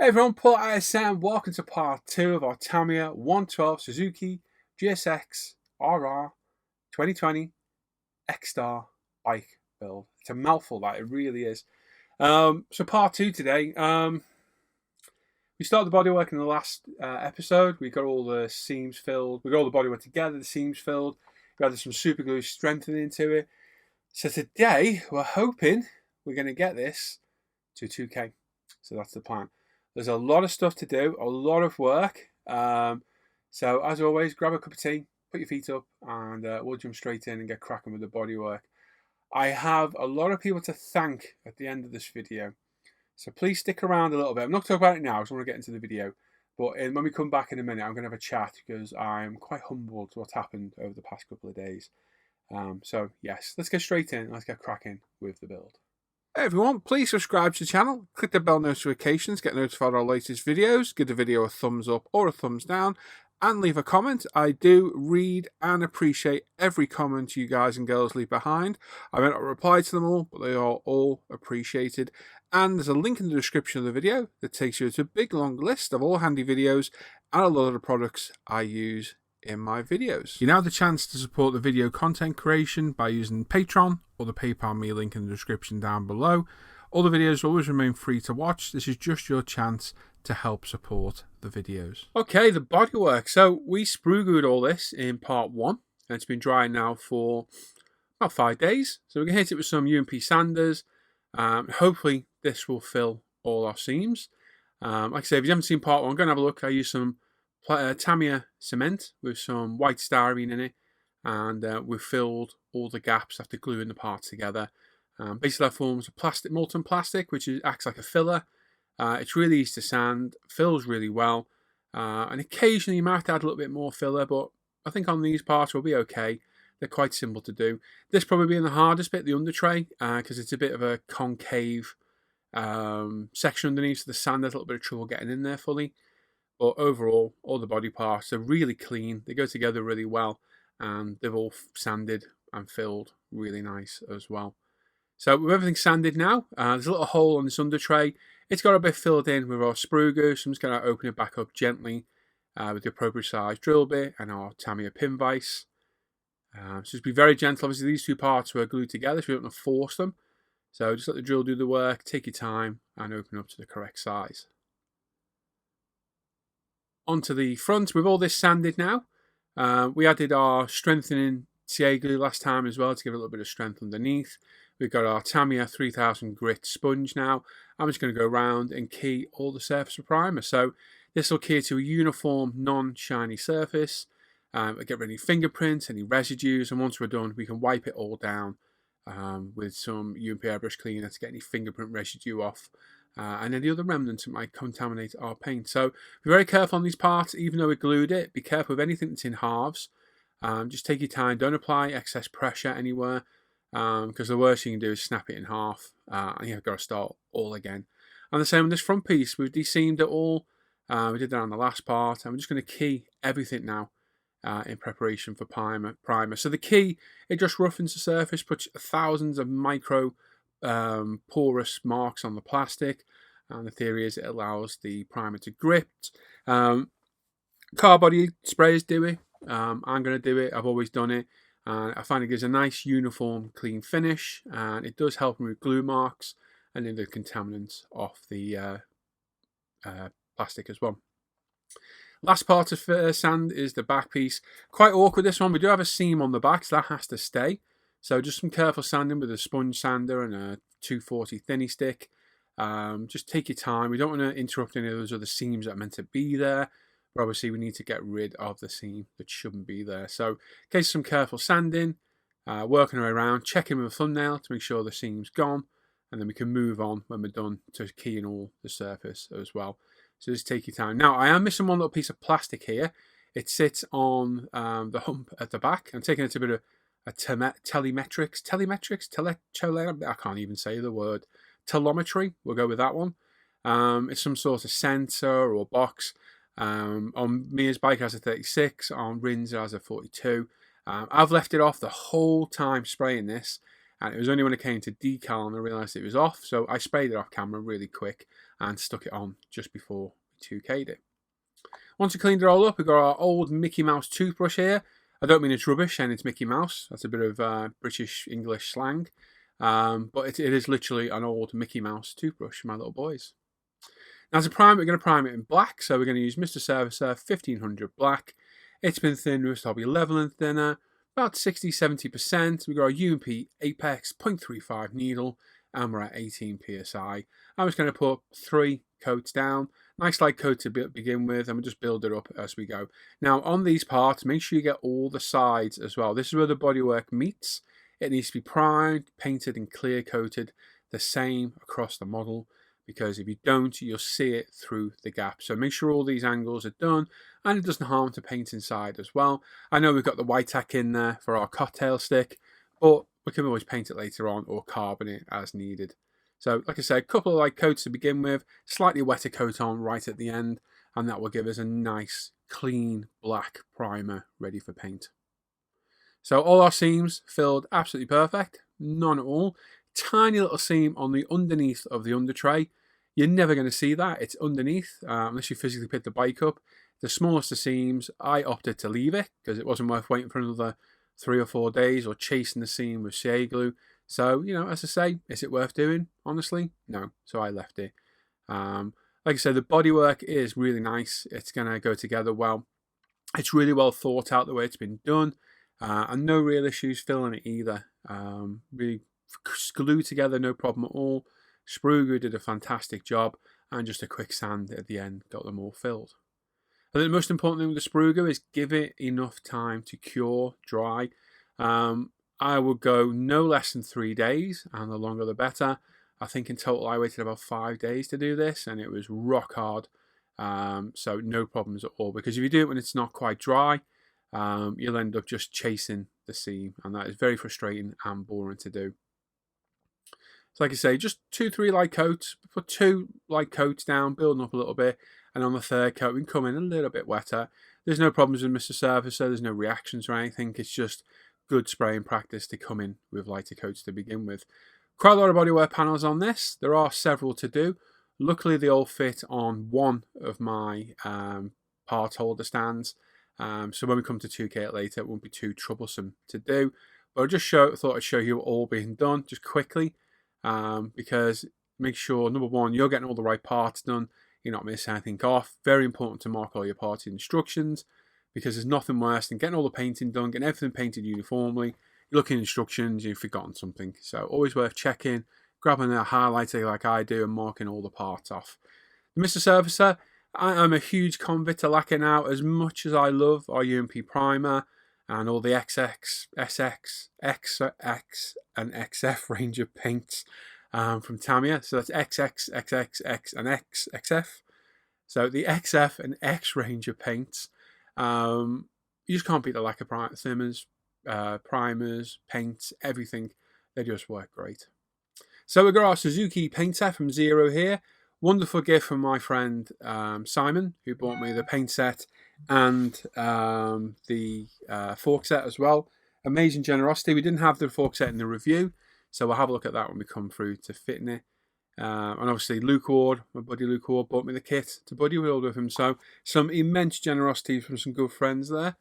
Hey everyone, Paul ISM. Welcome to part 2 of our Tamiya 112 Suzuki GSX-RR 2020 Ecster bike build. It's a mouthful, that it really is. So part 2 today. We started the bodywork in the last episode. We got all the seams filled. We got all the bodywork together, the seams filled. We added some super glue strengthening to it. So today we're hoping we're going to get this to 2K. So that's the plan. There's a lot of stuff to do, a lot of work. So as always, grab a cup of tea, put your feet up, and we'll jump straight in and get cracking with the bodywork. I have a lot of people to thank at the end of this video. So please stick around a little bit. I'm not talking about it now because I want to get into the video. But when we come back in a minute, I'm going to have a chat because I'm quite humbled to what's happened over the past couple of days. So yes, let's get straight in. Let's get cracking with the build. Hey everyone, please subscribe to the channel, click the bell notifications, get notified of our latest videos, give the video a thumbs up or a thumbs down, and leave a comment. I do read and appreciate every comment you guys and girls leave behind. I may not reply to them all, but they are all appreciated. And there's a link in the description of the video that takes you to a big long list of all handy videos and a lot of the products I use in my videos. You now have the chance to support the video content creation by using Patreon or the PayPal me link in the description down below. All the videos always remain free to watch. This is just your chance to help support the videos. Okay, the bodywork. So we sprue glued all this in part 1 and it's been drying now for about 5 days. So we're going to hit it with some UMP sanders. Hopefully this will fill all our seams. Like I say, if you haven't seen part 1, go and have a look. I use some Tamiya cement with some white styrene in it, and we've filled all the gaps after gluing the parts together. Basically that forms a plastic, molten plastic, which acts like a filler. It's really easy to sand, fills really well, and occasionally you might have to add a little bit more filler, but I think on these parts we'll be okay. They're quite simple to do. This probably being the hardest bit, the under tray, because it's a bit of a concave section underneath, so the sand has a little bit of trouble getting in there fully. But overall, all the body parts are really clean. They go together really well, and they've all sanded and filled really nice as well. So with everything sanded now, there's a little hole on this under tray. It's got a bit filled in with our sprue glue, so I'm just going to open it back up gently with the appropriate size drill bit and our Tamiya pin vise. So just be very gentle. Obviously, these two parts were glued together, so we don't want to force them. So just let the drill do the work, take your time, and open up to the correct size. Onto the front with all this sanded now. We added our strengthening CA glue last time as well to give it a little bit of strength underneath. We've got our Tamiya 3000 grit sponge now. I'm just going to go around and key all the surface with primer. So this will key to a uniform, non-shiny surface. Get rid of any fingerprints, any residues, and once we're done, we can wipe it all down with some UMP airbrush cleaner to get any fingerprint residue off. And any other remnants that might contaminate our paint. So be very careful on these parts, even though we glued it. Be careful with anything that's in halves. Just take your time. Don't apply excess pressure anywhere, because the worst you can do is snap it in half, and you've got to start all again. And the same on this front piece. We've deseamed it all. We did that on the last part. I'm just going to key everything now in preparation for primer. So the key, it just roughens the surface, puts thousands of micro porous marks on the plastic, and the theory is it allows the primer to grip. Car body sprayers do it. I'm going to do it. I've always done it. I find it gives a nice uniform clean finish, and it does help remove glue marks and then the contaminants off the plastic as well. Last part of sand is the back piece. Quite awkward, this one. We do have a seam on the back, so that has to stay. So just some careful sanding with a sponge sander and a 240 thinny stick. Just take your time. We don't want to interrupt any of those other seams that are meant to be there. But obviously we need to get rid of the seam that shouldn't be there. So in case of some careful sanding, working our way around, checking with a thumbnail to make sure the seam's gone. And then we can move on when we're done to keying all the surface as well. So just take your time. Now I am missing one little piece of plastic here. It sits on the hump at the back. I'm taking it a bit of telemetrics, I can't even say the word, telemetry, we'll go with that one. It's some sort of sensor or box. On Mia's bike it has a 36, on Rin's it has a 42. I've left it off the whole time spraying this, and it was only when it came to decal and I realised it was off, so I sprayed it off camera really quick, and stuck it on just before we 2K'd it. Once we cleaned it all up, we've got our old Mickey Mouse toothbrush here. I don't mean it's rubbish and it's Mickey Mouse. That's a bit of British English slang. But it is literally an old Mickey Mouse toothbrush for my little boys. Now, as a primer, we're going to prime it in black. So we're going to use Mr. Servicer 1500 black. It's been thinned with Hobby Level and Thinner, about 60-70%. We've got our UMP Apex 0.35 needle, and we're at 18 psi. I'm just going to put 3 coats down. Nice light coat to begin with, and we'll just build it up as we go. Now, on these parts, make sure you get all the sides as well. This is where the bodywork meets. It needs to be primed, painted, and clear coated the same across the model, because if you don't, you'll see it through the gap. So make sure all these angles are done, and it doesn't harm to paint inside as well. I know we've got the white tack in there for our cocktail stick, but we can always paint it later on or carbon it as needed. So like I said, a couple of light coats to begin with, slightly wetter coat on right at the end, and that will give us a nice clean black primer ready for paint. So all our seams filled absolutely perfect, none at all. Tiny little seam on the underneath of the under tray. You're never going to see that, it's underneath, unless you physically pick the bike up. The smallest of seams, I opted to leave it because it wasn't worth waiting for another 3 or 4 days or chasing the seam with CA glue. So, you know, as I say, is it worth doing? Honestly, no. So I left it. Like I said, the bodywork is really nice. It's going to go together well. It's really well thought out the way it's been done. And no real issues filling it either. Really glued together, no problem at all. Sprue did a fantastic job. And just a quick sand at the end got them all filled. I think the most important thing with the Sprue is give it enough time to cure, dry. I would go no less than 3 days, and the longer the better. I think in total I waited about 5 days to do this, and it was rock hard. So no problems at all, because if you do it when it's not quite dry, you'll end up just chasing the seam, and that is very frustrating and boring to do. So like I say, just 2-3 light coats, put 2 light coats down, building up a little bit, and on the third coat we can come in a little bit wetter. There's no problems with Mr. Servicer, there's no reactions or anything. It's just good spraying practice to come in with lighter coats to begin with. Quite a lot of bodywork panels on this. There are several to do. Luckily they all fit on one of my part holder stands. So when we come to 2K it later, it won't be too troublesome to do. But I just thought I'd show you all being done just quickly, because make sure, number one, you're getting all the right parts done. You're not missing anything off. Very important to mark all your parts instructions, because there's nothing worse than getting all the painting done, getting everything painted uniformly. You look in instructions, you've forgotten something. So always worth checking, grabbing a highlighter like I do, and marking all the parts off. The Mr. Servicer, I'm a huge convert to lacquer out. As much as I love our UMP primer and all the XX, SX, XX, and XF range of paints from Tamiya. So that's XX, XXX, and XF. So the XF and X range of paints, you just can't beat the lacquer thinners, primers, paints, everything. They just work great. So we've got our Suzuki paint set from Zero here. Wonderful gift from my friend Simon, who bought me the paint set and the fork set as well. Amazing generosity. We didn't have the fork set in the review, so we'll have a look at that when we come through to fitting it. And obviously Luke Ward, my buddy Luke Ward, bought me the kit to buddy build with him. So some immense generosity from some good friends there.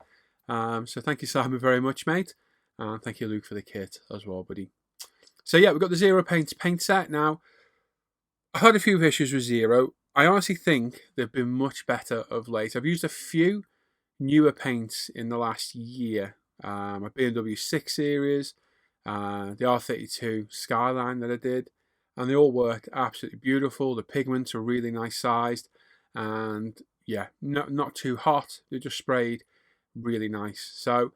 So thank you, Simon, very much, mate. And thank you, Luke, for the kit as well, buddy. So yeah, we've got the Zero paint set now. I've had a few issues with Zero. I honestly think they've been much better of late. I've used a few newer paints in the last year. My BMW 6 Series, the R32 Skyline that I did, and they all work absolutely beautiful. The pigments are really nice sized, and yeah, not too hot. They're just sprayed really nice. So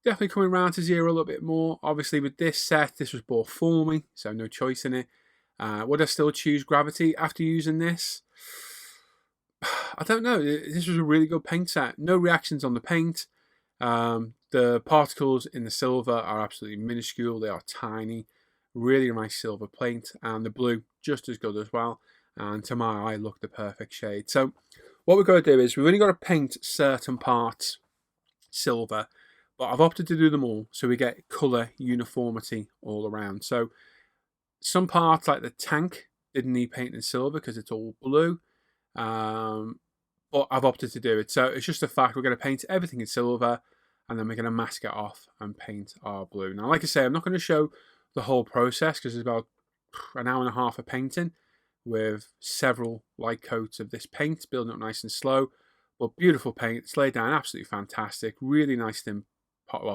definitely coming around to Zero a little bit more. Obviously with this set, this was bought for me, so no choice in it. Would I still choose Gravity after using this? I don't know. This was a really good paint set. No reactions on the paint. The particles in the silver are absolutely minuscule. They are tiny. Really nice silver paint. And the blue, just as good as well. And to my eye, look the perfect shade. So what we've got to do is we've only got to paint certain parts silver. But I've opted to do them all, so we get colour uniformity all around. So some parts, like the tank, didn't need paint in silver because it's all blue. But I've opted to do it. So it's just a fact, we're going to paint everything in silver, and then we're going to mask it off and paint our blue. Now, like I say, I'm not going to show the whole process because it's about an hour and a half of painting with several light coats of this paint, building up nice and slow. But beautiful paint, it's laid down absolutely fantastic. Really nice thin,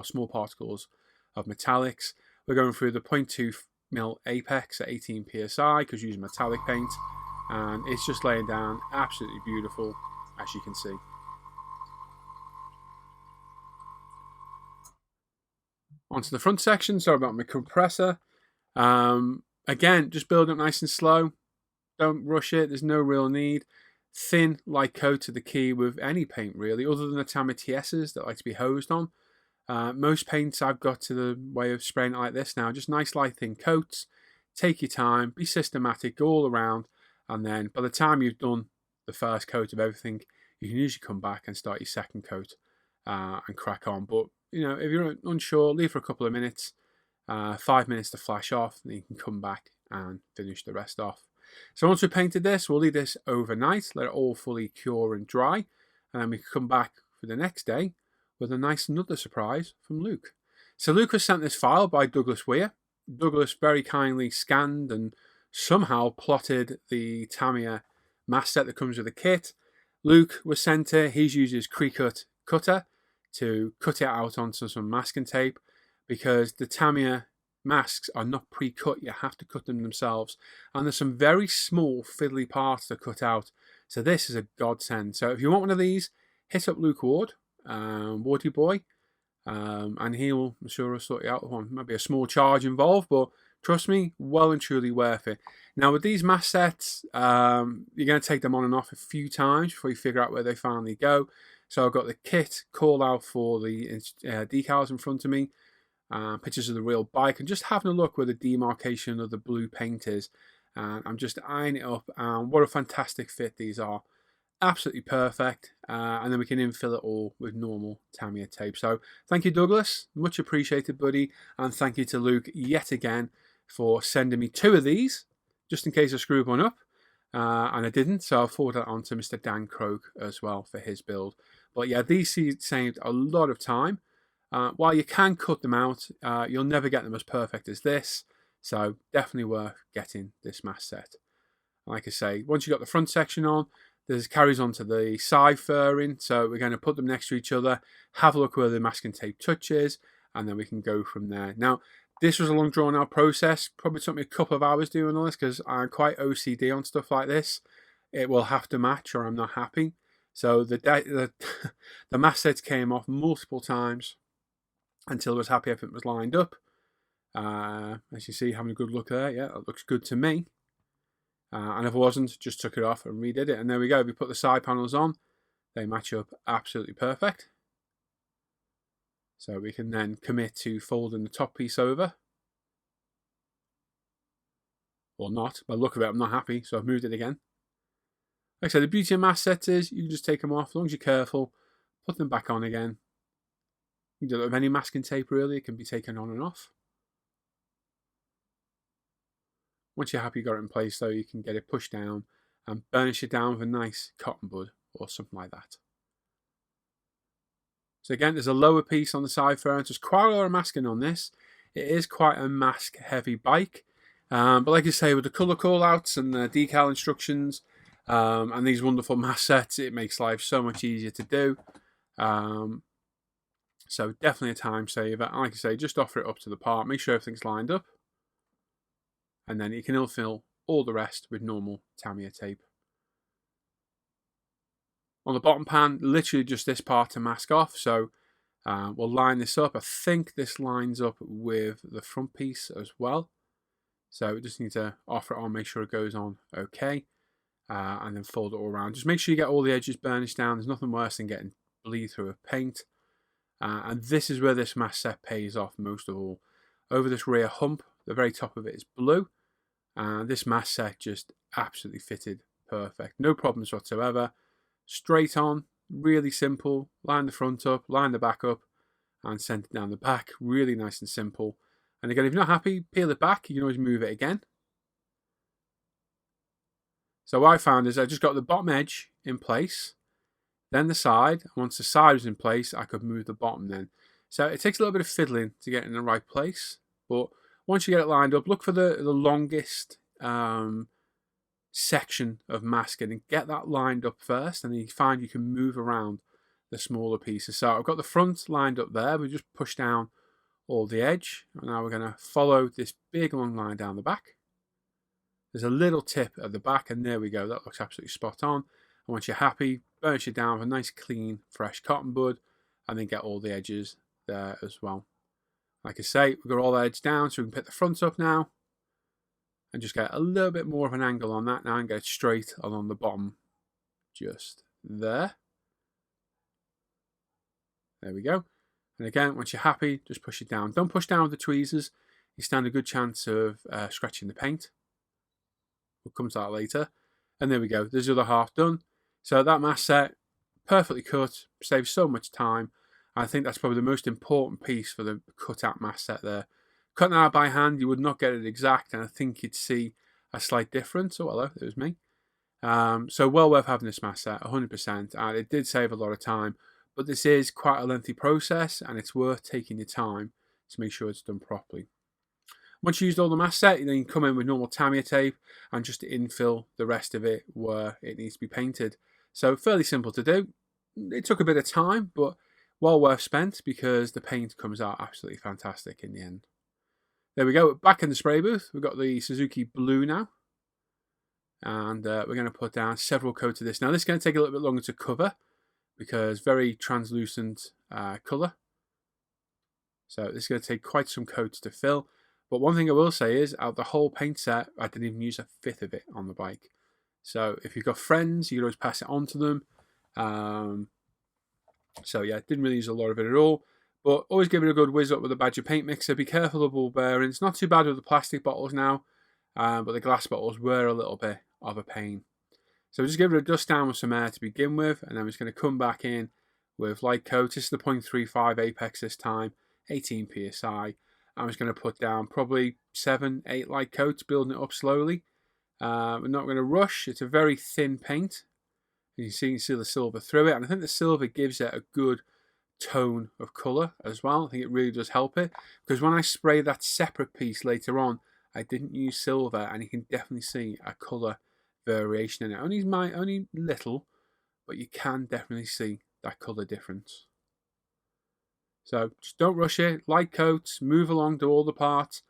small particles of metallics. We're going through the 0.2mm apex at 18 psi because using metallic paint, and it's just laying down absolutely beautiful, as you can see. Onto the front section. Sorry about my compressor. Again, just build up nice and slow. Don't rush it. There's no real need. Thin light coat to the key with any paint really, other than the Tamiya TSs that like to be hosed on. Most paints I've got to the way of spraying it like this now. Just nice light thin coats. Take your time. Be systematic. Go all around. And then by the time you've done the first coat of everything, you can usually come back and start your second coat and crack on. But you know, if you're unsure, leave for a couple of minutes, 5 minutes to flash off, and then you can come back and finish the rest off. So once we've painted this, we'll leave this overnight, let it all fully cure and dry, and then we can come back for the next day with a nice another surprise from Luke. So Luke was sent this file by Douglas Weir. Douglas very kindly scanned and somehow plotted the Tamiya mask set that comes with the kit. Luke was sent it. He's used his Cricut cutter to cut it out onto some masking tape because the Tamiya masks are not pre-cut. You have to cut them themselves, and there's some very small fiddly parts to cut out, so this is a godsend. So if you want one of these, hit up Luke Ward, Wardy Boy, and he'll, I'm sure, he'll sort you out with one. Might be a small charge involved, but trust me, well and truly worth it. Now with these mask sets, you're going to take them on and off a few times before you figure out where they finally go. So I've got the kit call out for the decals in front of me, pictures of the real bike, and just having a look where the demarcation of the blue paint is. And I'm just eyeing it up, and what a fantastic fit these are. Absolutely perfect. And then we can infill it all with normal Tamiya tape. So thank you, Douglas. Much appreciated, buddy. And thank you to Luke yet again for sending me 2 of these, just in case I screwed one up. And I didn't, so I'll forward that on to Mr. Dan Croak as well for his build. But yeah, these saved a lot of time. While you can cut them out, you'll never get them as perfect as this. So definitely worth getting this mask set. Like I say, once you've got the front section on, this carries on to the side furring. So we're going to put them next to each other, have a look where the masking tape touches, and then we can go from there. Now, this was a long drawn out process. Probably took me a couple of hours doing all this because I'm quite OCD on stuff like this. It will have to match or I'm not happy. So the mask sets came off multiple times until I was happy everything was lined up. As you see, having a good look there. Yeah, that looks good to me. And if it wasn't, just took it off and redid it. And there we go. We put the side panels on. They match up absolutely perfect. So we can then commit to folding the top piece over. Or not. By the look of it, I'm not happy, so I've moved it again. Like I said, the beauty of mask sets is you can just take them off, as long as you're careful, put them back on again. You can do it with any masking tape really, it can be taken on and off. Once you're happy you got it in place though, you can get it pushed down and burnish it down with a nice cotton bud or something like that. So again, there's a lower piece on the side furring. There's quite a lot of masking on this. It is quite a mask heavy bike. But like I say, with the colour call-outs and the decal instructions and these wonderful mask sets, it makes life so much easier to do. So definitely a time saver. And like I say, just offer it up to the part. Make sure everything's lined up. And then you can fill all the rest with normal Tamiya tape. On the bottom pan, literally just this part to mask off. So we'll line this up. I think this lines up with the front piece as well. So we just need to offer it on, make sure it goes on okay. And then fold it all around. Just make sure you get all the edges burnished down. There's nothing worse than getting bleed through a paint. And this is where this mask set pays off most of all. Over this rear hump, the very top of it is blue. And this mask set just absolutely fitted perfect. No problems whatsoever. Straight on, really simple. Line the front up, line the back up, and send it down the back. Really nice and simple. And again, if you're not happy, peel it back. You can always move it again. So what I found is I just got the bottom edge in place, then the side. Once the side was in place, I could move the bottom then. So it takes a little bit of fiddling to get in the right place, but once you get it lined up, look for the longest section of masking and get that lined up first, and then you find you can move around the smaller pieces. So I've got the front lined up there. We just push down all the edge, and now we're going to follow this big long line down the back. There's a little tip at the back, and there we go. That looks absolutely spot on. And once you're happy, burnish it down with a nice clean fresh cotton bud, and then get all the edges there as well. Like I say, we've got all the edges down, so we can pick the front up now and just get a little bit more of an angle on that now and get it straight along the bottom, just there. There we go. And again, once you're happy, just push it down. Don't push down with the tweezers. You stand a good chance of scratching the paint. We'll come to that later. And there we go. There's the other half done. So that mask set, perfectly cut, saves so much time. I think that's probably the most important piece for the cut out mask set there. Cutting out by hand, you would not get it exact, and I think you'd see a slight difference. Oh, hello, it was me. So well worth having this mask set, 100%. And it did save a lot of time. But this is quite a lengthy process, and it's worth taking your time to make sure it's done properly. Once you used all the mask set, then you can come in with normal Tamiya tape and just infill the rest of it where it needs to be painted. So fairly simple to do. It took a bit of time, but well worth spent because the paint comes out absolutely fantastic in the end. There we go. Back in the spray booth, we've got the Suzuki Blue now. And we're going to put down several coats of this. Now this is going to take a little bit longer to cover because very translucent colour. So this is going to take quite some coats to fill. But one thing I will say is, out of the whole paint set, I didn't even use a fifth of it on the bike. So if you've got friends, you can always pass it on to them. So yeah, didn't really use a lot of it at all. But always give it a good whiz up with a Badger paint mixer. Be careful of ball bearings. Not too bad with the plastic bottles now, but the glass bottles were a little bit of a pain. So just give it a dust down with some air to begin with, and then we're just going to come back in with light coat. This is the 0.35 Apex this time, 18 PSI. I'm just going to put down probably 7, 8 light coats, building it up slowly. We're not going to rush. It's a very thin paint. You can see the silver through it, and I think the silver gives it a good tone of colour as well. I think it really does help it, because when I spray that separate piece later on, I didn't use silver, and you can definitely see a colour variation in it. Only little, but you can definitely see that colour difference. So just don't rush it. Light coats, move along to all the parts.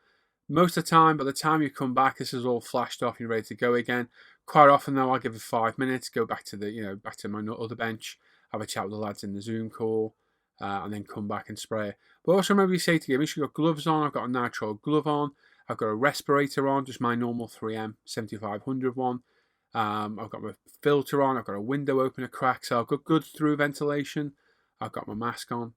Most of the time, by the time you come back, this is all flashed off and you're ready to go again. Quite often though, I'll give it 5 minutes, go back to back to my other bench, have a chat with the lads in the Zoom call, and then come back and spray it. But also remember, you say to make sure you've got gloves on. I've got a nitrile glove on. I've got a respirator on, just my normal 3M 7500 one. I've got my filter on. I've got a window opener crack, so I've got good through ventilation. I've got my mask on.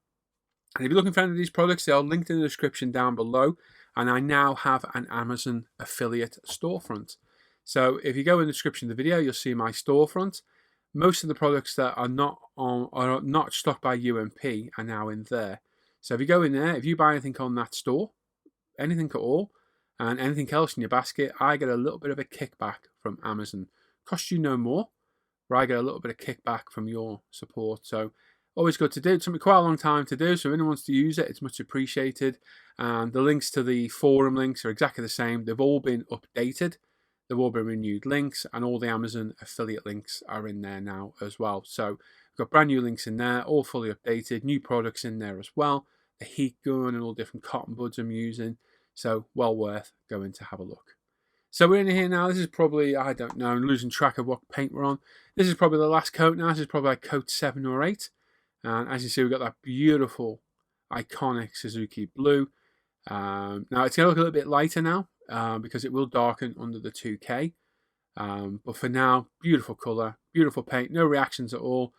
And if you're looking for any of these products, they're linked in the description down below. And I now have an Amazon affiliate storefront. So if you go in the description of the video, you'll see my storefront. Most of the products that are not stocked by UMP are now in there. So if you go in there, if you buy anything on that store, anything at all, and anything else in your basket, I get a little bit of a kickback from Amazon. Costs you no more, but I get a little bit of kickback from your support. So always good to do. It took me quite a long time to do, so if anyone wants to use it, it's much appreciated. And the links to the forum links are exactly the same. They've all been updated. They've all been renewed links, and all the Amazon affiliate links are in there now as well. So we've got brand new links in there, all fully updated, new products in there as well. A heat gun and all different cotton buds I'm using. So well worth going to have a look. So we're in here now. This is probably, I don't know, I'm losing track of what paint we're on. This is probably the last coat now. This is probably like coat 7 or 8. And as you see, we've got that beautiful, iconic Suzuki Blue. Now, it's going to look a little bit lighter now because it will darken under the 2K. But for now, beautiful colour, beautiful paint, no reactions at all.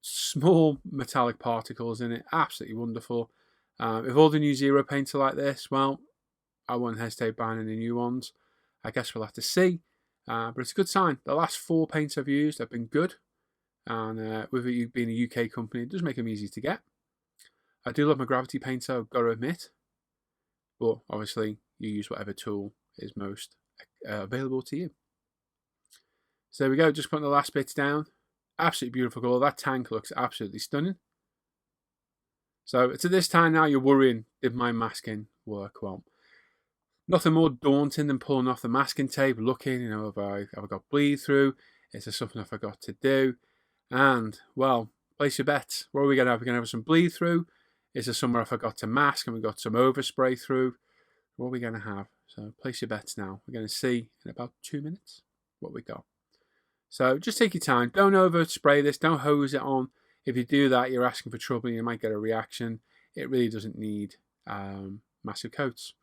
Small metallic particles in it, absolutely wonderful. If all the new Zero paints are like this, well, I won't hesitate buying any new ones. I guess we'll have to see. But it's a good sign. The last 4 paints I've used have been good. And with it being a UK company, it does make them easy to get. I do love my gravity painter, I've got to admit. But obviously, you use whatever tool is most available to you. So there we go, just putting the last bits down. Absolutely beautiful colour. That tank looks absolutely stunning. So to this time now, you're worrying, did my masking work well? Nothing more daunting than pulling off the masking tape, looking, have I got bleed through? Is there something I forgot to do? And, well, place your bets. What are we going to have? We're going to have some bleed through. Is there somewhere I forgot to mask and we got some overspray through? What are we going to have? So place your bets now. We're going to see in about 2 minutes what we got. So just take your time. Don't overspray this. Don't hose it on. If you do that, you're asking for trouble. You might get a reaction. It really doesn't need massive coats.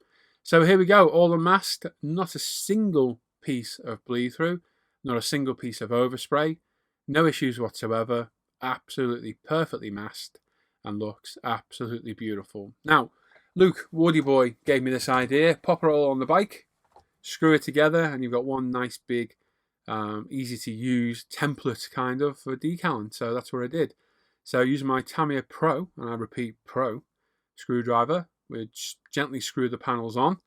So here we go. All unmasked. Not a single piece of bleed through. Not a single piece of overspray. No issues whatsoever. Absolutely perfectly masked and looks absolutely beautiful. Now, Luke, Woody Boy, gave me this idea. Pop it all on the bike, screw it together, and you've got one nice big, easy to use template kind of for decaling. So that's what I did. So using my Tamiya Pro, and I repeat Pro, screwdriver, which gently screw the panels on.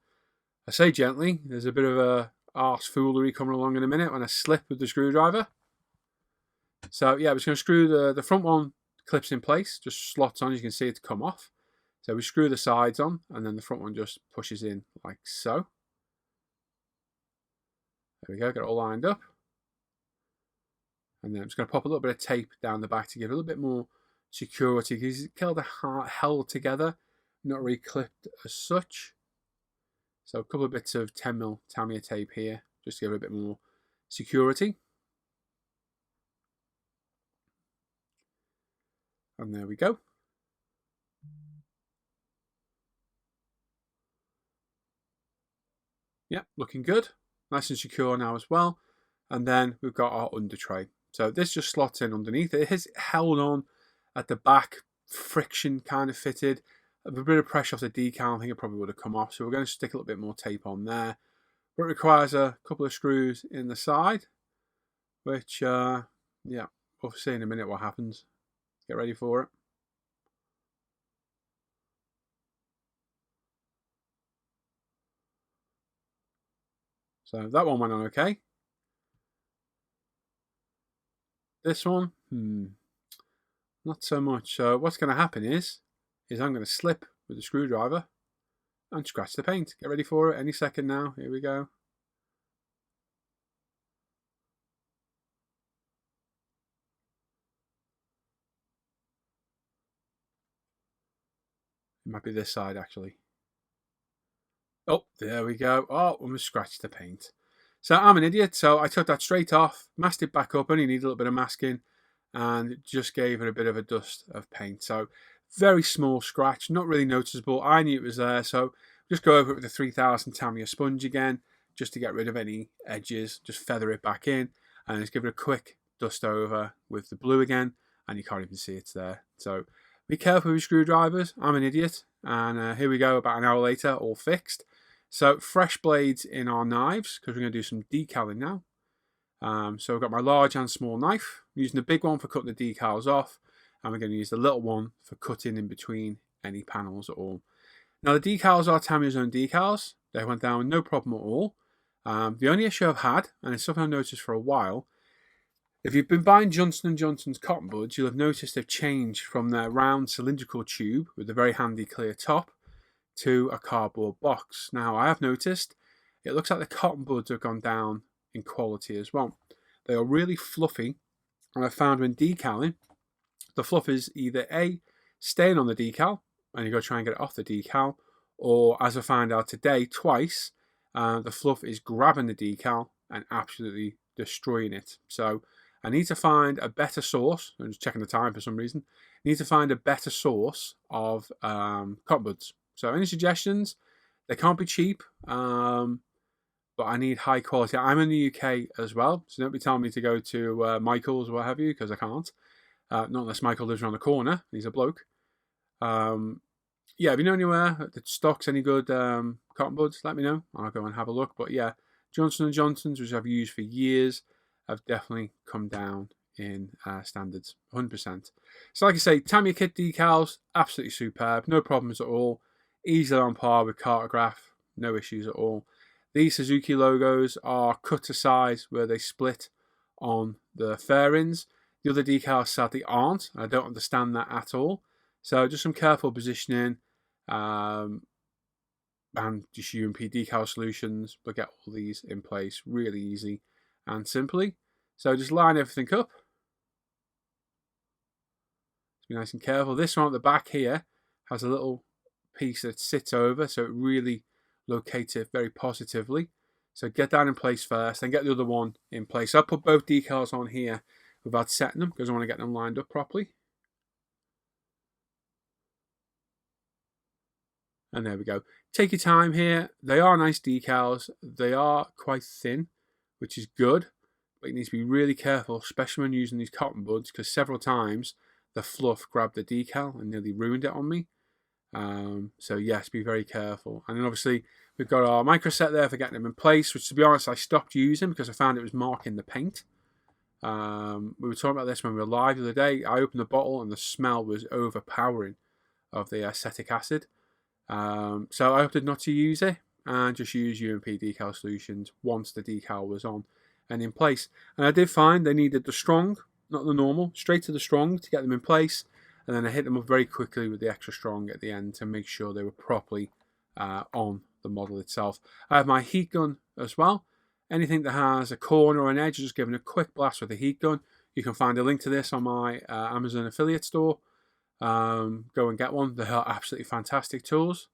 I say gently, there's a bit of a arse foolery coming along in a minute when I slip with the screwdriver. So yeah, I'm just going to screw the front one, clips in place, just slots on, as you can see it come off. So we screw the sides on, and then the front one just pushes in like so. There we go, got it all lined up. And then I'm just going to pop a little bit of tape down the back to give a little bit more security, because it's kind of held together, not really clipped as such. So a couple of bits of 10mm Tamiya tape here, just to give it a bit more security. And there we go. Yeah, looking good. Nice and secure now as well. And then we've got our under tray. So this just slots in underneath. It is held on at the back, friction kind of fitted. A bit of pressure off the decal, I think it probably would have come off. So we're going to stick a little bit more tape on there. But it requires a couple of screws in the side, which, yeah, we'll see in a minute what happens. Get ready for it. So that one went on okay. This one, not so much. So what's going to happen is I'm going to slip with the screwdriver and scratch the paint. Get ready for it any second now. Here we go. It might be this side actually. Oh, there we go. Oh, we must scratch the paint. So I'm an idiot. So I took that straight off, masked it back up, only need a little bit of masking, and just gave it a bit of a dust of paint. So very small scratch, not really noticeable. I knew it was there, so just go over it with the 3000 Tamiya sponge again, just to get rid of any edges, just feather it back in, and just give it a quick dust over with the blue again, and you can't even see it's there. So be careful with your screwdrivers. I'm an idiot. And here we go, about an hour later, all fixed. So fresh blades in our knives, because we're going to do some decaling now. So I've got my large and small knife. I'm using the big one for cutting the decals off, and we're going to use the little one for cutting in between any panels at all. Now the decals are Tamiya's own decals. They went down no problem at all. The only issue I've had, and it's something I've noticed for a while, if you've been buying Johnson & Johnson's cotton buds, you'll have noticed they've changed from their round cylindrical tube with a very handy clear top to a cardboard box. Now I have noticed it looks like the cotton buds have gone down in quality as well. They are really fluffy, and I found when decaling, the fluff is either A, staying on the decal, and you've got to try and get it off the decal, or as I found out today, twice, the fluff is grabbing the decal and absolutely destroying it. So I need to find a better source. I'm just checking the time for some reason. I need to find a better source of cotton buds. So any suggestions? They can't be cheap, but I need high quality. I'm in the UK as well, so don't be telling me to go to Michael's or what have you, because I can't. Not unless Michael lives around the corner. He's a bloke. Yeah, if you know anywhere that stocks any good cotton buds, let me know. I'll go and have a look. But yeah, Johnson & Johnson's, which I've used for years, have definitely come down in standards, 100%. So like I say, Tamiya kit decals, absolutely superb. No problems at all. Easily on par with Cartograph. No issues at all. These Suzuki logos are cut to size where they split on the fairings. The other decals sadly aren't. I don't understand that at all. So just some careful positioning and just UMP decal solutions, but get all these in place really easy and simply. So just line everything up. Be nice and careful. This one at the back here has a little piece that sits over, so it really locates it very positively. So get that in place first, then get the other one in place. I'll put both decals on here without setting them because I want to get them lined up properly. And there we go. Take your time here. They are nice decals. They are quite thin, which is good, but you need to be really careful, especially when using these cotton buds, because several times the fluff grabbed the decal and nearly ruined it on me. So yes, be very careful. And then obviously we've got our micro set there for getting them in place, which to be honest I stopped using because I found it was marking the paint. We were talking about this when we were live the other day. I opened the bottle and the smell was overpowering of the acetic acid. So I opted not to use it and just use UMP decal solutions once the decal was on and in place. And I did find they needed the strong, not the normal, straight to the strong to get them in place. And then I hit them up very quickly with the extra strong at the end to make sure they were properly on the model itself. I have my heat gun as well. Anything that has a corner or an edge, just giving a quick blast with the heat gun. You can find a link to this on my Amazon affiliate store. Go and get one. They are absolutely fantastic tools.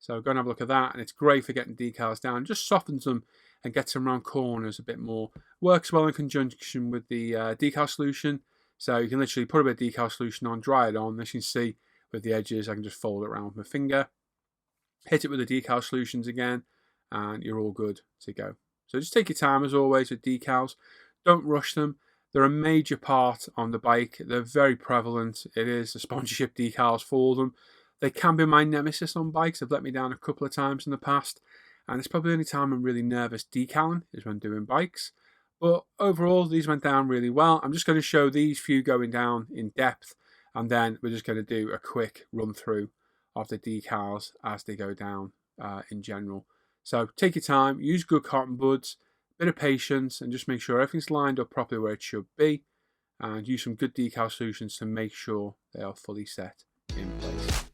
So go and have a look at that. And it's great for getting decals down. Just softens them and gets them around corners a bit more. Works well in conjunction with the decal solution. So you can literally put a bit of decal solution on, dry it on. As you can see with the edges, I can just fold it around with my finger. Hit it with the decal solutions again, and you're all good to go. So just take your time as always with decals. Don't rush them. They're a major part on the bike. They're very prevalent. It is the sponsorship decals for them. They can be my nemesis on bikes. They've let me down a couple of times in the past. And it's probably the only time I'm really nervous decaling is when doing bikes. But overall, these went down really well. I'm just going to show these few going down in depth. And then we're just going to do a quick run through of the decals as they go down in general. So take your time, use good cotton buds, bit of patience, and just make sure everything's lined up properly where it should be. And use some good decal solutions to make sure they are fully set in place.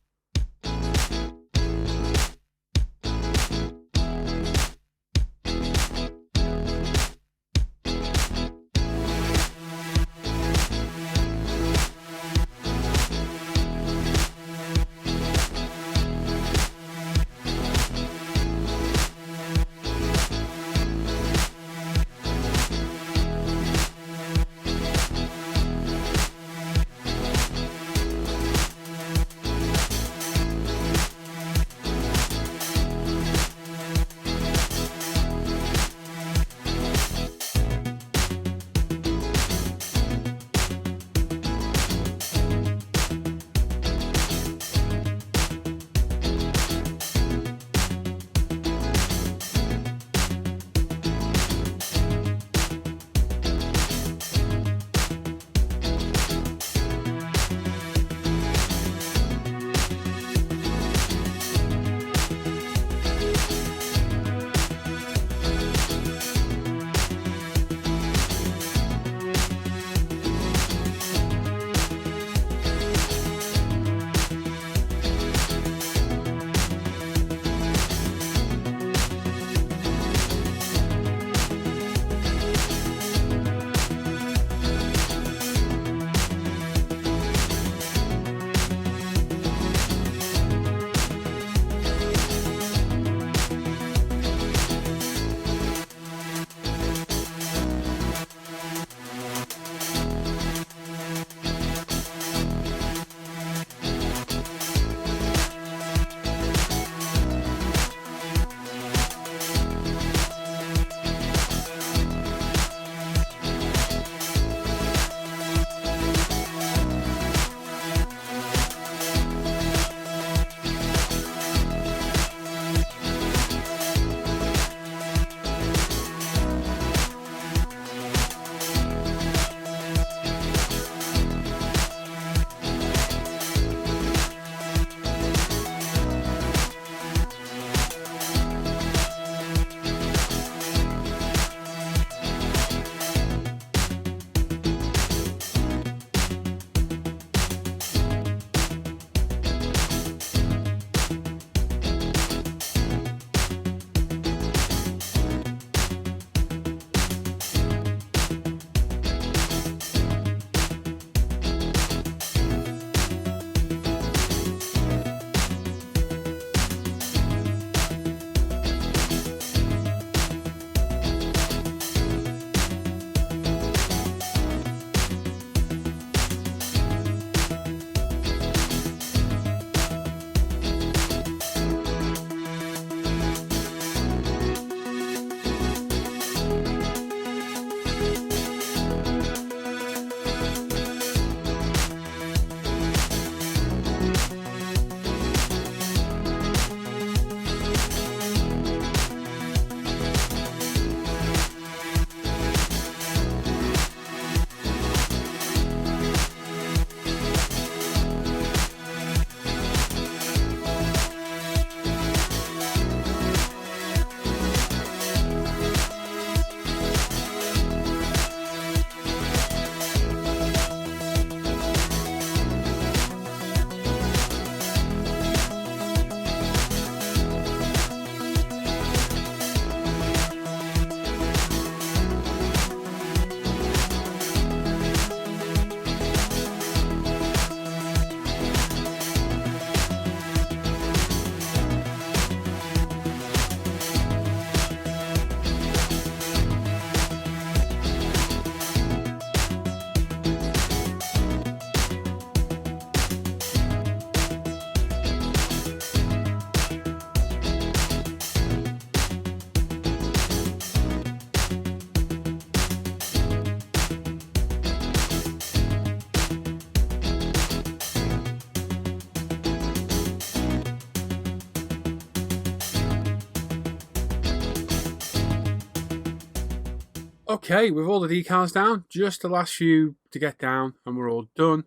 Okay, with all the decals down, just the last few to get down and we're all done.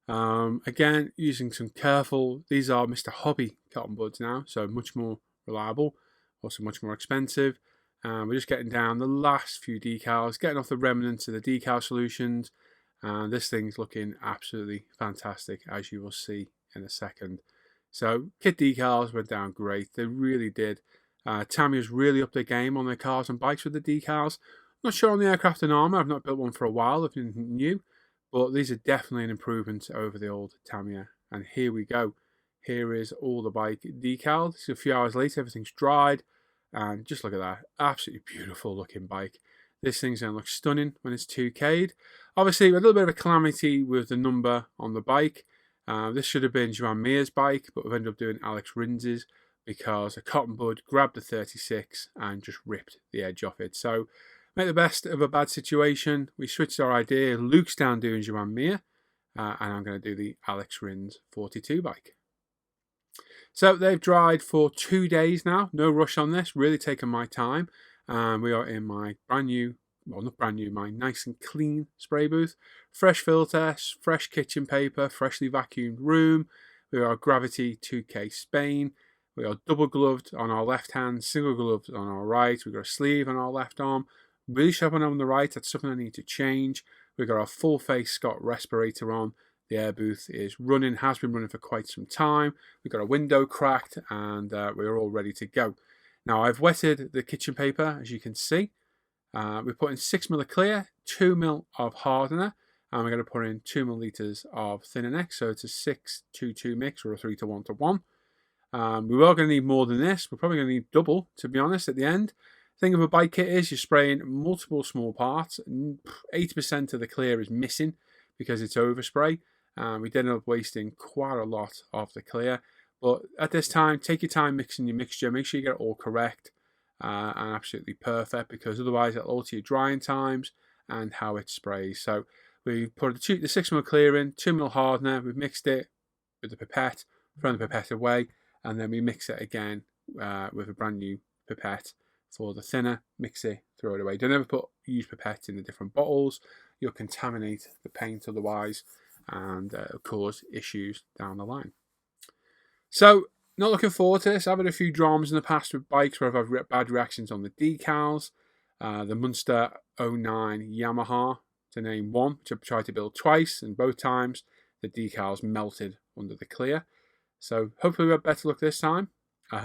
Again, using some careful, these are Mr. Hobby cotton buds now, so much more reliable, also much more expensive. We're just getting down the last few decals, getting off the remnants of the decal solutions, and this thing's looking absolutely fantastic, as you will see in a second. So kit decals went down great, they really did. Tamiya's really upped their game on their cars and bikes with the decals. Not sure on the aircraft and armour, I've not built one for a while, if anything new, but these are definitely an improvement over the old Tamiya. And here we go. Here is all the bike decaled. So a few hours later, everything's dried, and just look at that. Absolutely beautiful looking bike. This thing's going to look stunning when it's 2K'd. Obviously, a little bit of a calamity with the number on the bike. This should have been Joan Mir's bike, but we've ended up doing Alex Rins's because a cotton bud grabbed the 36 and just ripped the edge off it. So make the best of a bad situation. We switched our idea. Luke's down doing Joan Mir, and I'm going to do the Alex Rins 42 bike. So they've dried for 2 days now. No rush on this. Really taking my time. We are in my brand new, well, not brand new, my nice and clean spray booth. Fresh filter, fresh kitchen paper, freshly vacuumed room. We are Gravity 2K Spain. We are double gloved on our left hand, single gloved on our right. We've got a sleeve on our left arm. Really sharp on the right. That's something I need to change. We've got our full face Scott respirator on. The air booth is running, has been running for quite some time. We've got a window cracked and we're all ready to go. Now I've wetted the kitchen paper, as you can see. We're putting 6ml of clear, 2ml of hardener, and we're going to put in 2 millilitres of thinner neck. So it's a 6-2-2 mix or a 3-to-1-to-1. We are going to need more than this. We're probably going to need double, to be honest, at the end. The thing of a bike kit is you're spraying multiple small parts. 80% of the clear is missing because it's overspray. We did end up wasting quite a lot of the clear. But at this time, take your time mixing your mixture. Make sure you get it all correct and absolutely perfect, because otherwise it'll alter your drying times and how it sprays. So we've put the 6ml clear in, 2ml hardener. We've mixed it with the pipette, thrown the pipette away, and then we mix it again with a brand new pipette for the thinner. Mix it, throw it away. Don't ever put used pipettes in the different bottles. You'll contaminate the paint otherwise and cause issues down the line. So, not looking forward to this. I've had a few dramas in the past with bikes where I've had bad reactions on the decals. The Munster 09 Yamaha, to name one, which I've tried to build twice, and both times the decals melted under the clear. So hopefully we have better luck this time. We've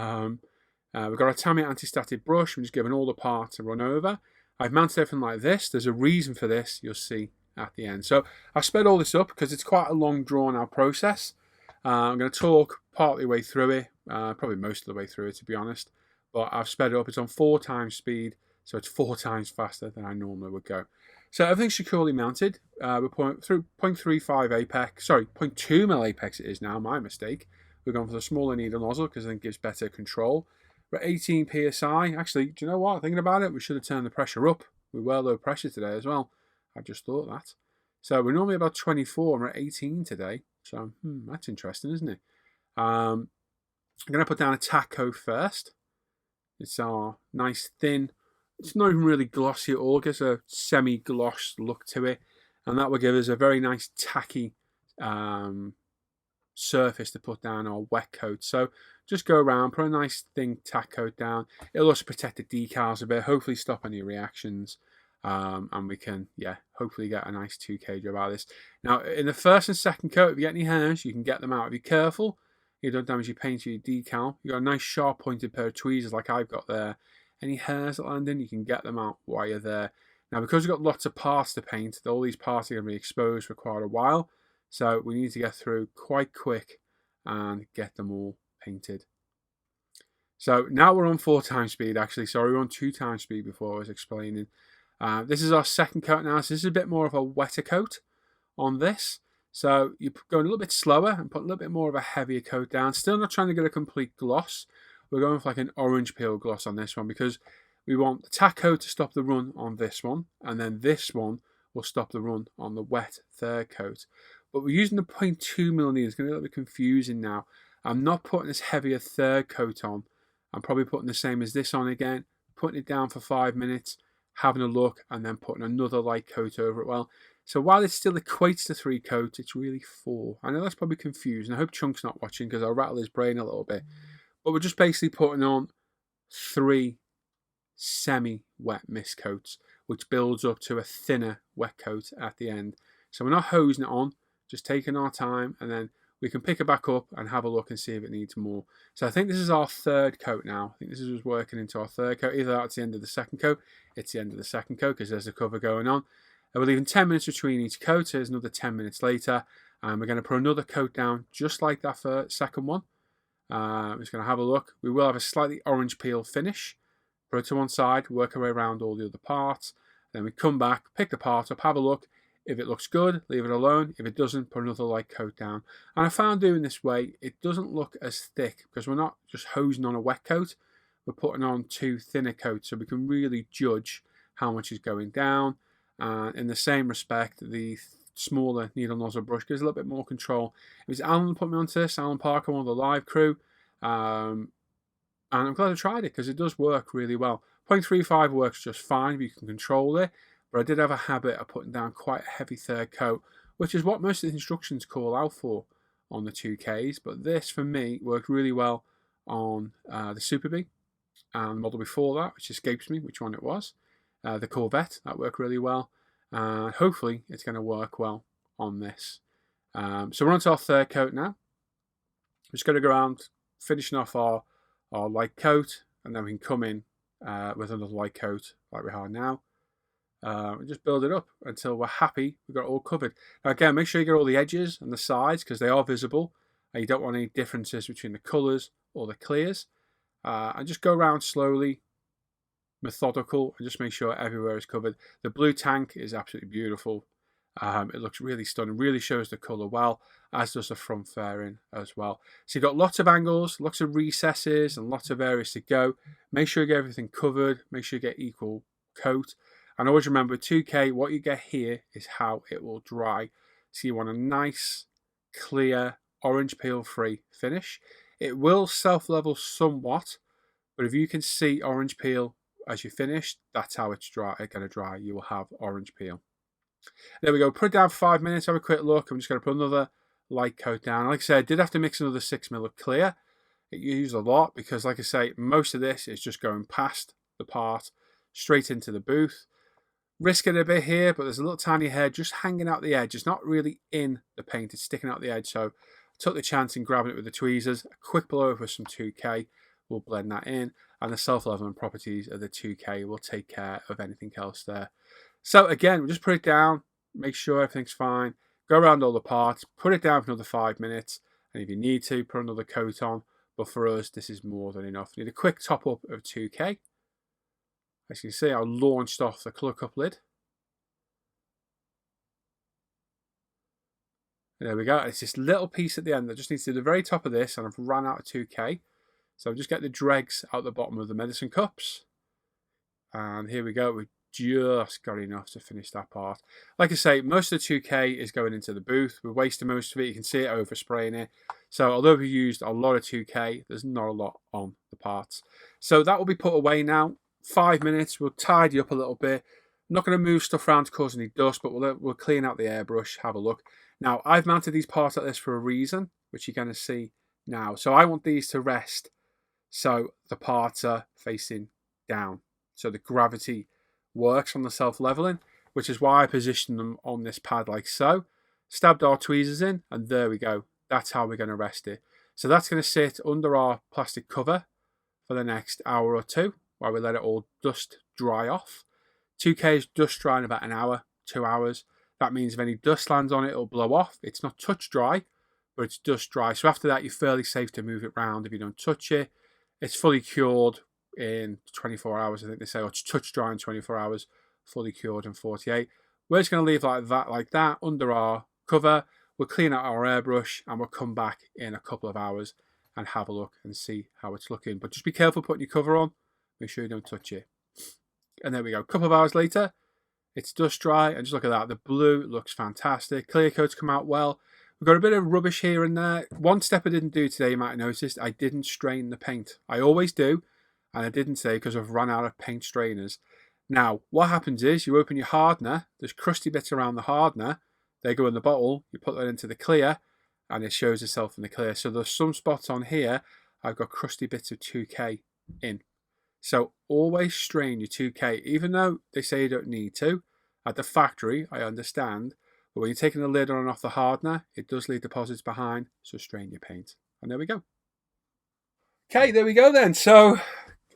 got our Tamiya anti-static brush. I'm just giving all the parts a run over. I've mounted everything like this. There's a reason for this, you'll see at the end. So I've sped all this up because it's quite a long drawn out process. I'm going to talk partly way through it, probably most of the way through it to be honest, but I've sped it up. It's on 4 times speed, so it's 4 times faster than I normally would go. So everything's securely mounted. We're through 0.35 apex, sorry, 0.2 mil apex it is now, my mistake. We're going for the smaller needle nozzle because I think it gives better control. We're at 18 psi. Actually, do you know what? Thinking about it, we should have turned the pressure up. We were low pressure today as well. I just thought that. So we're normally about 24 and we're at 18 today. So that's interesting, isn't it? I'm going to put down a tack coat first. It's our nice thin, it's not even really glossy at all. It gives a semi-gloss look to it. And that will give us a very nice tacky surface to put down our wet coat. So just go around, put a nice thin tack coat down. It'll also protect the decals a bit, hopefully stop any reactions. And we can, hopefully get a nice 2K job out of this. Now, in the first and second coat, if you get any hairs, you can get them out. Be careful. You don't damage your paint or your decal. You've got a nice sharp pointed pair of tweezers like I've got there. Any hairs that land in, you can get them out while you're there. Now, because we've got lots of parts to paint, all these parts are going to be exposed for quite a while. So we need to get through quite quick and get them all painted. So now we're on 4 times speed actually. Sorry, we were on 2 times speed before I was explaining. This is our second coat now. So this is a bit more of a wetter coat on this. So you're going a little bit slower and put a little bit more of a heavier coat down. Still not trying to get a complete gloss. We're going for like an orange peel gloss on this one because we want the tack coat to stop the run on this one. And then this one will stop the run on the wet third coat. But we're using the 0.2 millimeter. It's going to be a little bit confusing now. I'm not putting this heavier third coat on. I'm probably putting the same as this on again. Putting it down for 5 minutes. having a look, and then putting another light coat over it. Well, so while it still equates to 3 coats, it's really 4. I know that's probably confusing. I hope Chunk's not watching because I'll rattle his brain a little bit. But we're just basically putting on 3 semi-wet mist coats, which builds up to a thinner wet coat at the end. So we're not hosing it on, just taking our time, and then we can pick it back up and have a look and see if it needs more. So I think this is our 3rd coat now. I think this is working into our 3rd coat. Either that's the end of the 2nd coat, it's the end of the 2nd coat because there's a cover going on. And we're leaving 10 minutes between each coat. Here's another 10 minutes later. And we're going to put another coat down just like that for 2nd one. I'm just going to have a look. We will have a slightly orange peel finish. Put it to one side, work our way around all the other parts. Then we come back, pick the part up, have a look. If it looks good, leave it alone. If it doesn't, put another light coat down. And I found doing this way, it doesn't look as thick because we're not just hosing on a wet coat. We're putting on 2 thinner coats so we can really judge how much is going down. In the same respect, the smaller needle nozzle brush gives a little bit more control. It was Alan who put me onto this, Alan Parker, one of the live crew. And I'm glad I tried it because it does work really well. 0.35 works just fine if you can control it. But I did have a habit of putting down quite a heavy 3rd coat, which is what most of the instructions call out for on the 2Ks. But this, for me, worked really well on the Super Bee and the model before that, which escapes me which one it was. The Corvette, that worked really well. Hopefully, it's going to work well on this. So we're on to our 3rd coat now. We're just going to go around finishing off our light coat, and then we can come in with another light coat like we are now. And just build it up until we're happy we've got it all covered. Now again, make sure you get all the edges and the sides because they are visible, and you don't want any differences between the colours or the clears. And just go around slowly, methodical, and just make sure everywhere is covered. The blue tank is absolutely beautiful. It looks really stunning, really shows the colour well, as does the front fairing as well. So you've got lots of angles, lots of recesses, and lots of areas to go. Make sure you get everything covered, make sure you get equal coat. And always remember, 2K, what you get here is how it will dry. So you want a nice, clear, orange peel-free finish. It will self-level somewhat, but if you can see orange peel as you finish, that's how it's going to dry. You will have orange peel. There we go. Put it down for 5 minutes, have a quick look. I'm just going to put another light coat down. Like I said, I did have to mix another 6mm of clear. It used a lot because, like I say, most of this is just going past the part, straight into the booth. Risking a bit here, but there's a little tiny hair just hanging out the edge. It's not really in the paint, it's sticking out the edge. So I took the chance in grabbing it with the tweezers. A quick blow over some 2K will blend that in, and the self-leveling properties of the 2K will take care of anything else there. So again, we'll just put it down, make sure everything's fine, go around all the parts, put it down for another 5 minutes, and if you need to, put another coat on. But for us, this is more than enough. Need a quick top up of 2K. As you can see, I launched off the colour cup lid. There we go. It's this little piece at the end that just needs to do the very top of this, and I've run out of 2K. So I'll just get the dregs out the bottom of the medicine cups. And here we go. We've just got enough to finish that part. Like I say, most of the 2K is going into the booth. We're wasting most of it. You can see it overspraying it. So although we used a lot of 2K, there's not a lot on the parts. So that will be put away now. 5 minutes, we'll tidy up a little bit. I'm not going to move stuff around to cause any dust, but we'll clean out the airbrush, have a look. Now, I've mounted these parts like this for a reason, which you're going to see now. So I want these to rest so the parts are facing down. So the gravity works on the self-leveling, which is why I positioned them on this pad like so. Stabbed our tweezers in, and there we go. That's how we're going to rest it. So that's going to sit under our plastic cover for the next hour or two, while we let it all dust dry off. 2K is dust dry in about an hour, 2 hours. That means if any dust lands on it, it'll blow off. It's not touch dry, but it's dust dry. So after that, you're fairly safe to move it around if you don't touch it. It's fully cured in 24 hours, I think they say, or it's touch dry in 24 hours, fully cured in 48. We're just going to leave like that under our cover. We'll clean out our airbrush and we'll come back in a couple of hours and have a look and see how it's looking. But just be careful putting your cover on. Make sure you don't touch it. And there we go. A couple of hours later, it's dust dry. And just look at that. The blue looks fantastic. Clear coats come out well. We've got a bit of rubbish here and there. One step I didn't do today, you might have noticed, I didn't strain the paint. I always do. And I didn't today because I've run out of paint strainers. Now, what happens is you open your hardener, there's crusty bits around the hardener, they go in the bottle, you put that into the clear, and it shows itself in the clear. So there's some spots on here, I've got crusty bits of 2K in. So always strain your 2K, even though they say you don't need to. At the factory, I understand, but when you're taking the lid on and off the hardener, it does leave deposits behind, so strain your paint. And there we go. Okay, there we go then. So,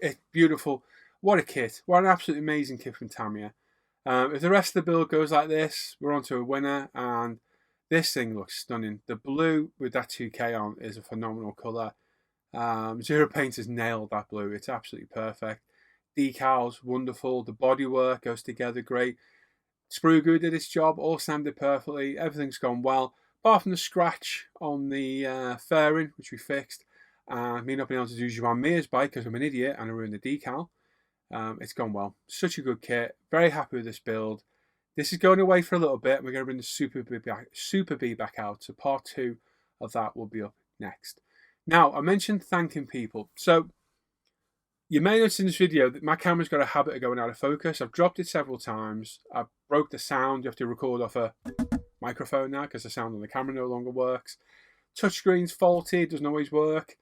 it's beautiful. What a kit. What an absolutely amazing kit from Tamiya. If the rest of the build goes like this, we're on to a winner, and this thing looks stunning. The blue with that 2K on is a phenomenal colour. Zero Paint has nailed that blue. It's absolutely perfect. Decals, wonderful. The bodywork goes together great. Sprue glue did its job, all sanded perfectly. Everything's gone well, apart from the scratch on the fairing, which we fixed. Me not being able to do Joan Mir's bike because I'm an idiot and I ruined the decal. It's gone well. Such a good kit. Very happy with this build. This is going away for a little bit. We're going to bring the Super B back out. So part 2 of that will be up next. Now, I mentioned thanking people. So you may notice in this video that my camera's got a habit of going out of focus. I've dropped it several times. I broke the sound. You have to record off a microphone now because the sound on the camera no longer works. Touchscreen's faulty. It doesn't always work.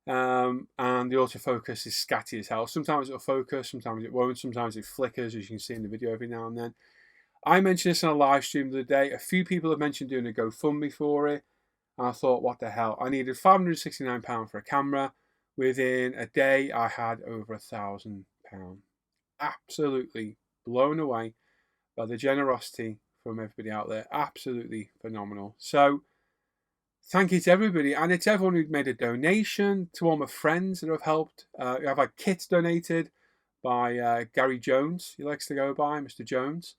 And the autofocus is scatty as hell. Sometimes it'll focus, sometimes it won't, sometimes it flickers, as you can see in the video every now and then. I mentioned this on a live stream the other day. A few people have mentioned doing a GoFundMe for it. And I thought, what the hell? I needed £569 for a camera. Within a day, I had over £1,000. Absolutely blown away by the generosity from everybody out there. Absolutely phenomenal. So, thank you to everybody, and it's everyone who'd made a donation, to all my friends that have helped. I've had kits donated by Gary Jones, he likes to go by, Mr. Jones.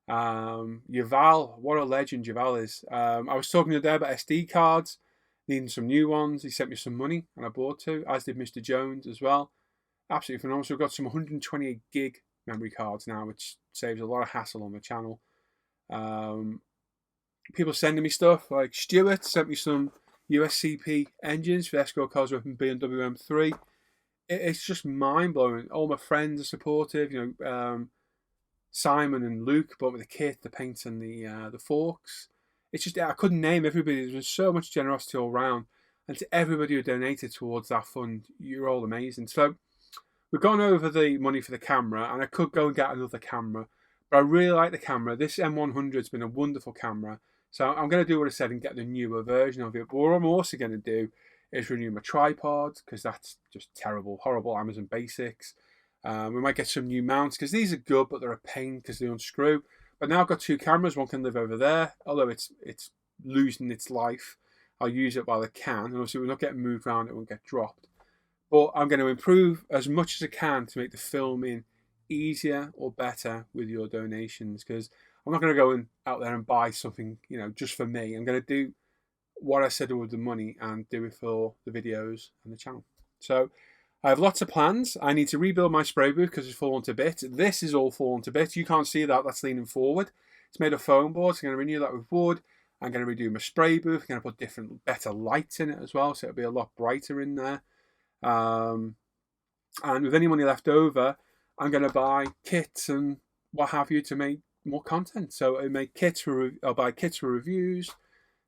Yuval, what a legend Yuval is. I was talking to him about SD cards, needing some new ones. He sent me some money, and I bought 2, as did Mr. Jones as well. Absolutely phenomenal. So we've got some 128 gig memory cards now, which saves a lot of hassle on the channel. People sending me stuff, like Stuart sent me some USCP engines for Escort Cosworth and BMW M3. It's just mind-blowing. All my friends are supportive. You know, Simon and Luke bought me the kit, the paint and the forks. It's just, I couldn't name everybody. There's so much generosity all around. And to everybody who donated towards that fund, you're all amazing. So we've gone over the money for the camera, and I could go and get another camera. But I really like the camera. This M100 has been a wonderful camera. So I'm going to do what I said and get the newer version of it. But what I'm also going to do is renew my tripod, because that's just terrible, horrible Amazon Basics. We might get some new mounts, because these are good, but they're a pain because they unscrew. But now I've got 2 cameras. One can live over there, although it's losing its life. I'll use it while I can. And obviously, we're not getting moved around. It won't get dropped. But I'm going to improve as much as I can to make the filming easier or better with your donations, because I'm not going to go out there and buy something, you know, just for me. I'm going to do what I said with the money and do it for the videos and the channel. So I have lots of plans. I need to rebuild my spray booth because it's fallen to bits. This is all fallen to bits. You can't see that. That's leaning forward. It's made of foam board. So I'm going to renew that with wood. I'm going to redo my spray booth. I'm going to put better lights in it as well, so it'll be a lot brighter in there. And with any money left over, I'm going to buy kits and what have you to make more content. So I'll buy kits for reviews,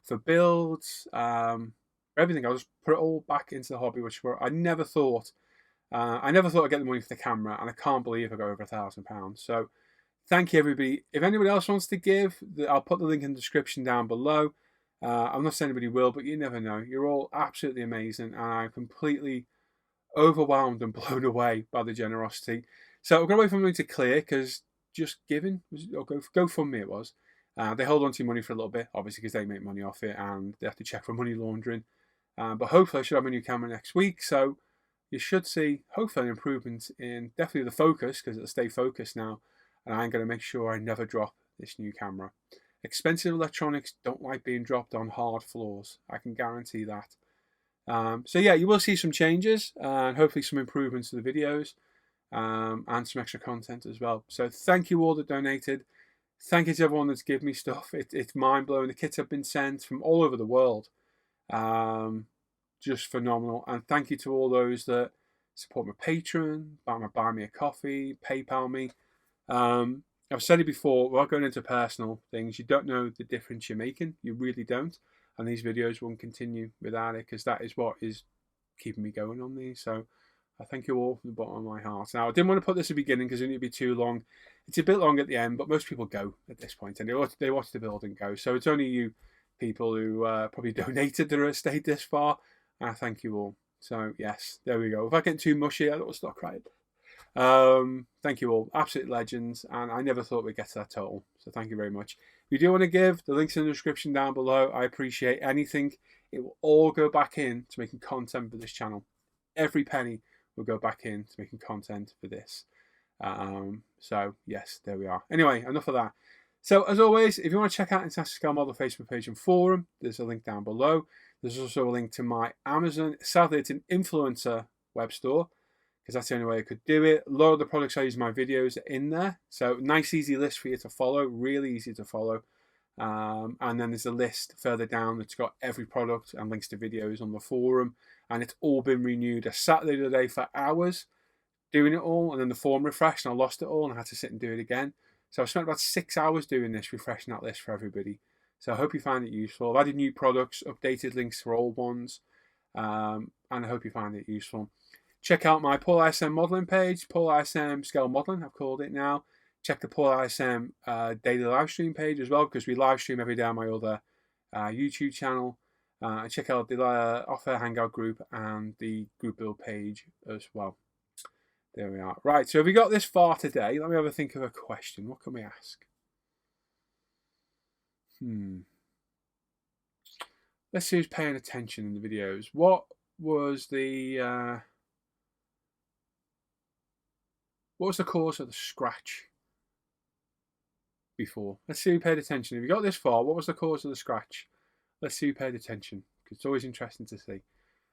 for builds, everything. I'll just put it all back into the hobby, which I never thought. I'd get the money for the camera, and I can't believe I got over £1,000. So thank you, everybody. If anybody else wants to give, I'll put the link in the description down below. I'm not saying anybody will, but you never know. You're all absolutely amazing, and I'm completely overwhelmed and blown away by the generosity. So I'm going to wait for money to clear, because just giving, or GoFundMe it was. They hold on to your money for a little bit, obviously, because they make money off it, and they have to check for money laundering. But hopefully I should have a new camera next week, so you should see, hopefully, an improvement in definitely the focus, because it'll stay focused now, and I'm going to make sure I never drop this new camera. Expensive electronics don't like being dropped on hard floors. I can guarantee that. So yeah, you will see some changes, and hopefully some improvements to the videos, and some extra content as well. So thank you all that donated. Thank you to everyone that's given me stuff. It's mind-blowing. The kits have been sent from all over the world. Just phenomenal. And thank you to all those that support my Patreon, buy me a coffee, PayPal me. I've said it before, without going into personal things, you don't know the difference you're making. You really don't. And these videos won't continue without it, because that is what is keeping me going on these. So I thank you all from the bottom of my heart. Now, I didn't want to put this at the beginning because it would be too long. It's a bit long at the end, but most people go at this point, and they watch the build and go. So it's only you people who probably donated that have stayed this far. I thank you all. So yes, there we go. If I get too mushy, I don't stop crying. Thank you all, absolute legends, and I never thought we'd get to that total, so thank you very much. If you do want to give, the link's in the description down below. I appreciate anything. It will all go back in to making content for this channel. Every penny will go back in to making content for this. So yes, there we are. Anyway, enough of that. So as always, if you want to check out International Scale Model Facebook page and forum, there's a link down below. There's also a link to my Amazon. Sadly, it's an influencer web store, because that's the only way I could do it. A lot of the products I use in my videos are in there. So nice, easy list for you to follow. Really easy to follow. And then there's a list further down that's got every product and links to videos on the forum. And it's all been renewed. I sat there today for hours doing it all. And then the forum refreshed and I lost it all and I had to sit and do it again. So I spent about 6 hours doing this, refreshing that list for everybody. So I hope you find it useful. I've added new products, updated links for old ones. And I hope you find it useful. Check out my Paul ISM modelling page, Paul ISM Scale Modelling, I've called it now. Check the Paul ISM daily live stream page as well, because we live stream every day on my other YouTube channel. Check out the Off Air Hangout group and the group build page as well. There we are. Right, so if we got this far today, let me have a think of a question. What can we ask? Let's see who's paying attention in the videos. What was the cause of the scratch before? Let's see who paid attention. If you got this far, what was the cause of the scratch? Let's see who paid attention, because it's always interesting to see.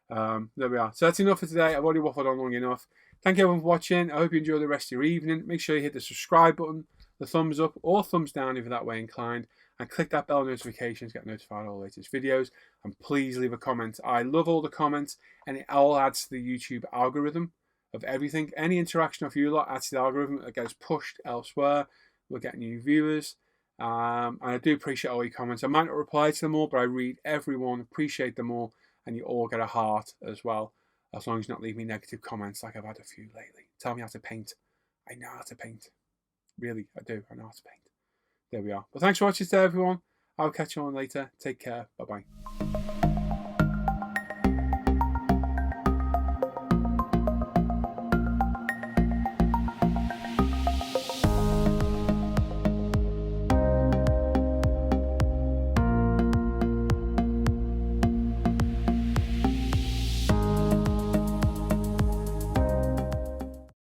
There we are. So that's enough for today. I've already waffled on long enough. Thank you everyone for watching. I hope you enjoy the rest of your evening. Make sure you hit the subscribe button, the thumbs up or thumbs down if you're that way inclined, and click that bell notification to get notified of all the latest videos. And please leave a comment. I love all the comments, and it all adds to the YouTube algorithm of everything. Any interaction of you lot adds to the algorithm that gets pushed elsewhere. We'll get new viewers. And I do appreciate all your comments. I might not reply to them all, but I read everyone, appreciate them all, and you all get a heart as well, as long as you not leave me negative comments like I've had a few lately. Tell me how to paint. I know how to paint. Really, I do. I know how to paint. There we are. But thanks for watching today, everyone. I'll catch you on later. Take care. Bye-bye.